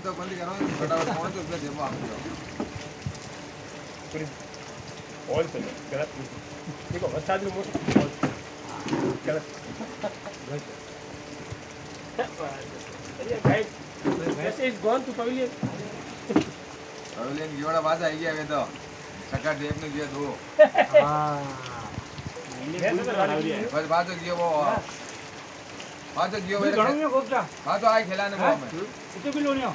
તો બંધ કરો ફટાફટ ફોન તો એટલે જેમાં આપજો ઓલ છે ગલત देखो વરસાદનું મોટું ગલત અરે guys this is gone to pavilion pavilion ગીવાડા બાજા આવી ગયા હવે તો સકા ટેપ ને ગયા દો બસ બાજો ગયો બો બાજો ગયો વે ગણો ગોપતા બાજો આય ખેલાને બો મે ઉતે બિલોનિયો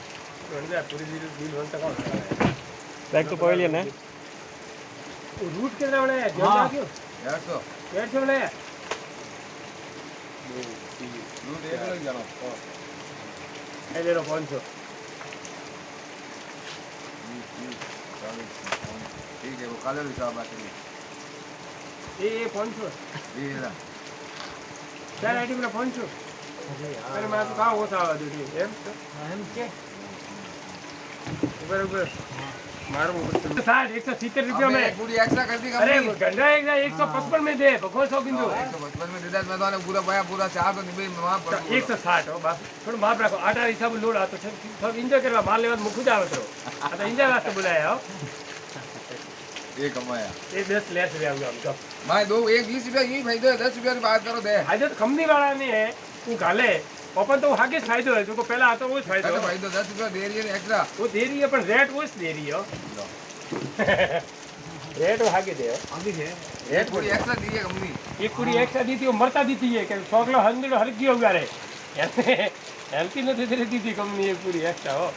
ગણજા પૂરી દિલ વંત કોણ बैक टू पवेलियन है रूट कितना बनाया जोड़ा क्यों 150 150 बनाया રૂટ એક લઈ જાનો એ લેરો 500 ठीक है वो काले हिसाब बात है ये 500 ये ला चार आइटम ना 500 अरे मैं तो कहाँ होता है दीदी एम કે ऊपर ऊपर मारो ऊपर 170 रुपया में पूरी एक्स्ट्रा कर दी अरे कंपनी गंडा एक 155 में दे भगवान 100 बिंदु 155 में दे मैं तो पूरा पाया पूरा 4 तो निबे वहां पर 160 हो बाप थोड़ा माफ रखो आटा हिसाब लोड आतो છે सब एंजॉय કરવા માલ લેવા મુખ જ આવે તો આ તો એન્જોય વાસ્તે બોલાયા હો ये कमाया ये 10 लेस रे आऊंगा हम मैं दो एक 20 रुपया यही फायदो है 10 रुपया की बात करो दे फायदो तो कंपनी वाला ने है तू गाले ओपन तो हाके फायदो है जो पहला आता वो फायदो कटे फायदो 10 रुपया दे रही है एक्स्ट्रा वो दे रही है पर रेट वो दे रही है रेट वो हाके दे આંધી છે रेट पूरी एक्स्ट्रा दी है कंपनी एक पूरी एक्स्ट्रा दी थी वो मरता दी थी कि 100 किलो 100 हर की हो गया रे हेल्थी नहीं दे दी थी कंपनी एक पूरी एक्स्ट्रा हो